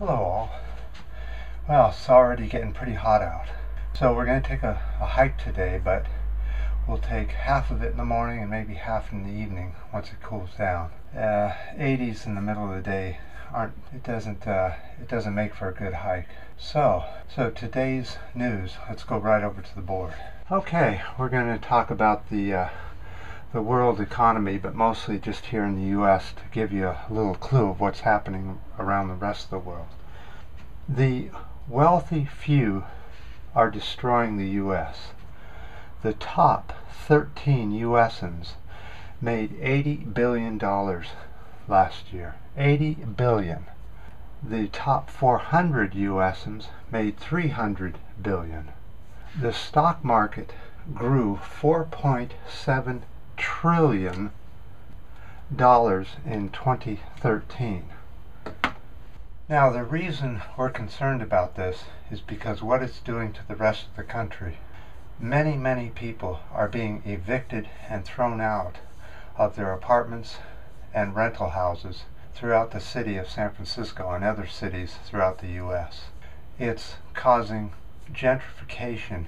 Hello all. Well, it's already getting pretty hot out. So we're going to take a hike today, but we'll take half of it in the morning and maybe half in the evening once it cools down. 80s in the middle of the day it doesn't make for a good hike. So today's news, let's go right over to the board. Okay, we're going to talk about the world economy, but mostly just here in the U.S. to give you a little clue of what's happening around the rest of the world. The wealthy few are destroying the U.S. The top 13 U.S.ns made $80 billion last year. $80 billion. The top 400 U.S.ns made $300 billion. The stock market grew $4.7 trillion in 2013. Now, the reason we're concerned about this is because what it's doing to the rest of the country. Many people are being evicted and thrown out of their apartments and rental houses throughout the city of San Francisco and other cities throughout the U.S. It's causing gentrification,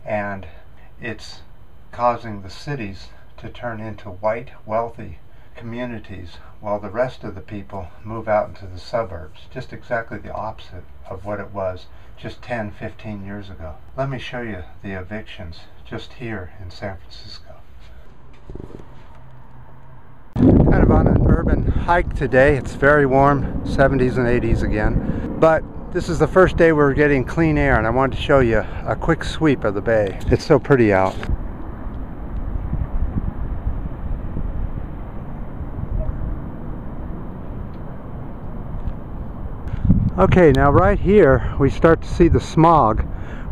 and it's causing the cities to turn into white, wealthy communities while the rest of the people move out into the suburbs. Just exactly the opposite of what it was just 10-15 years ago. Let me show you the evictions just here in San Francisco. Kind of on an urban hike today. It's very warm, 70s and 80s again. But this is the first day we're getting clean air, and I wanted to show you a quick sweep of the bay. It's so pretty out. Okay, now right here we start to see the smog,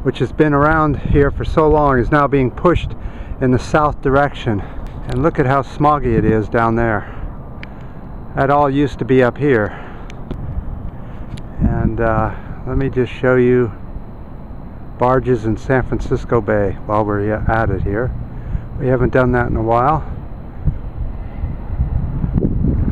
which has been around here for so long, is now being pushed in the south direction. And look at how smoggy it is down there. That all used to be up here. And let me just show you barges in San Francisco Bay while we're at it here. We haven't done that in a while.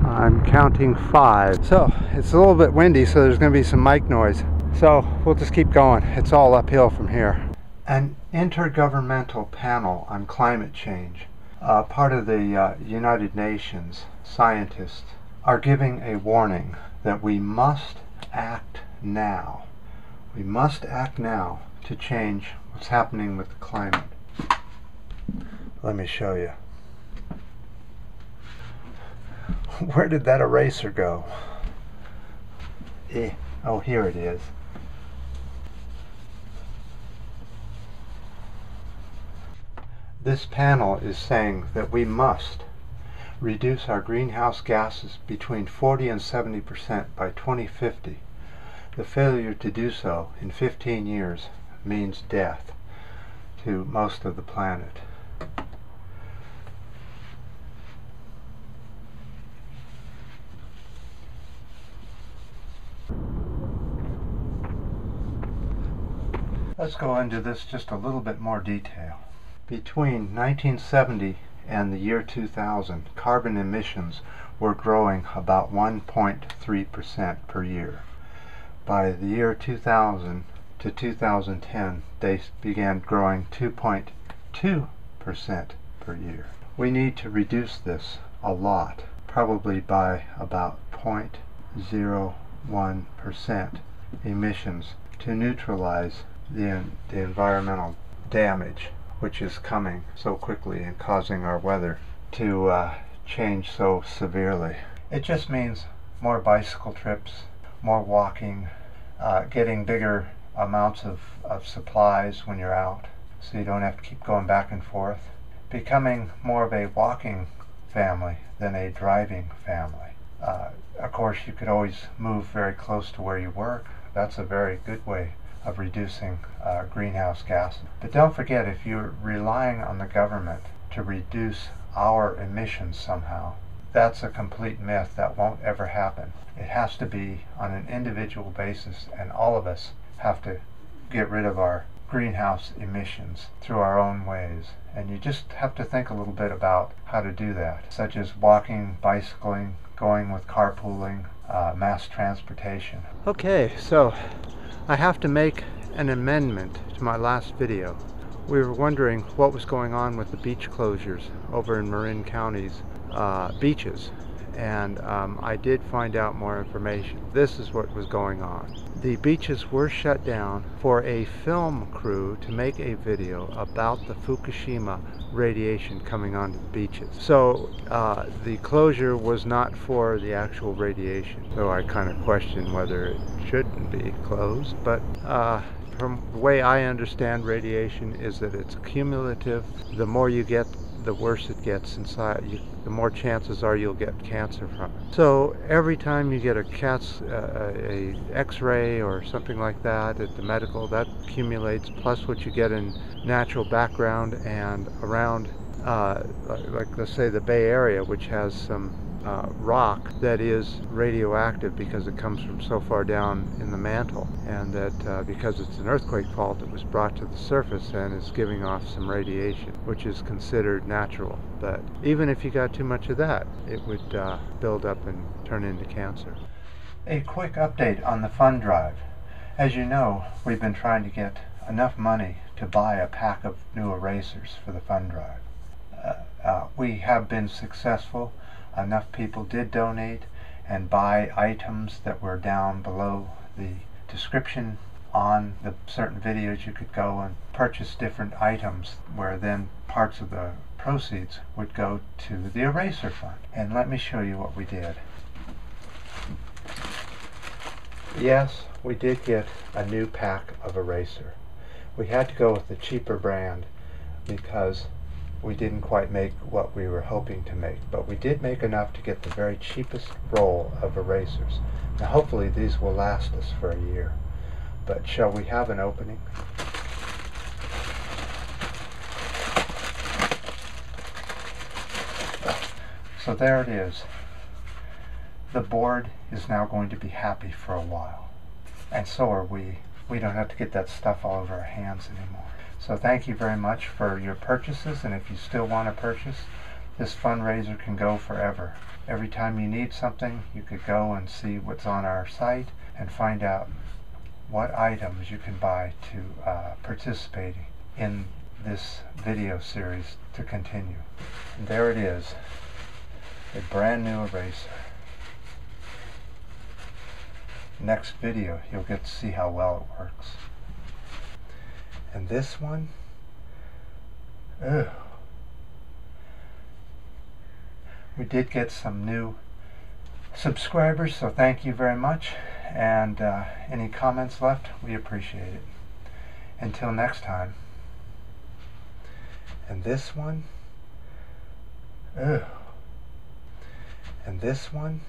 I'm counting 5. So it's a little bit windy, so there's going to be some mic noise. So we'll just keep going. It's all uphill from here. An intergovernmental panel on climate change, part of the United Nations scientists, are giving a warning that we must act now. We must act now to change what's happening with the climate. Let me show you. Where did that eraser go? Oh, here it is. This panel is saying that we must reduce our greenhouse gases between 40 and 70% by 2050. The failure to do so in 15 years means death to most of the planet. Let's go into this just a little bit more detail. Between 1970 and the year 2000, carbon emissions were growing about 1.3% per year. By the year 2000 to 2010, they began growing 2.2% per year. We need to reduce this a lot, probably by about 0.01% emissions to neutralize the environmental damage which is coming so quickly and causing our weather to change so severely. It just means more bicycle trips, more walking, getting bigger amounts of supplies when you're out so you don't have to keep going back and forth, becoming more of a walking family than a driving family. Of course, you could always move very close to where you work. That's a very good way of reducing greenhouse gas. But don't forget, if you're relying on the government to reduce our emissions somehow, that's a complete myth. That won't ever happen. It has to be on an individual basis, and all of us have to get rid of our greenhouse emissions through our own ways. And you just have to think a little bit about how to do that, such as walking, bicycling, going with carpooling, mass transportation. Okay, so I have to make an amendment to my last video. We were wondering what was going on with the beach closures over in Marin County's beaches, and I did find out more information. This is what was going on. The beaches were shut down for a film crew to make a video about the Fukushima radiation coming onto the beaches. So the closure was not for the actual radiation, though I kind of question whether it shouldn't be closed, but from the way I understand radiation is that it's cumulative. The more you get, the worse it gets inside you, the more chances are you'll get cancer from it. So every time you get a x-ray or something like that at the medical, that accumulates, plus what you get in natural background and around like let's say the Bay Area, which has some rock that is radioactive because it comes from so far down in the mantle, and that because it's an earthquake fault, it was brought to the surface and is giving off some radiation, which is considered natural. But even if you got too much of that, it would build up and turn into cancer. A quick update on the fund drive. As you know, we've been trying to get enough money to buy a pack of new erasers for the fund drive. We have been successful. Enough people did donate and buy items that were down below the description on the certain videos. You could go and purchase different items where then parts of the proceeds would go to the eraser fund. And let me show you what we did. Yes, we did get a new pack of eraser. We had to go with the cheaper brand because we didn't quite make what we were hoping to make, but we did make enough to get the very cheapest roll of erasers. Now hopefully these will last us for a year. But shall we have an opening? So there it is. The board is now going to be happy for a while. And so are we. We don't have to get that stuff all over our hands anymore. So thank you very much for your purchases, and if you still want to purchase, this fundraiser can go forever. Every time you need something, you could go and see what's on our site and find out what items you can buy to participate in this video series to continue. And there it is, a brand new eraser. Next video, you'll get to see how well it works. And this one, we did get some new subscribers, so thank you very much. And any comments left, we appreciate it. Until next time. And this one, and this one,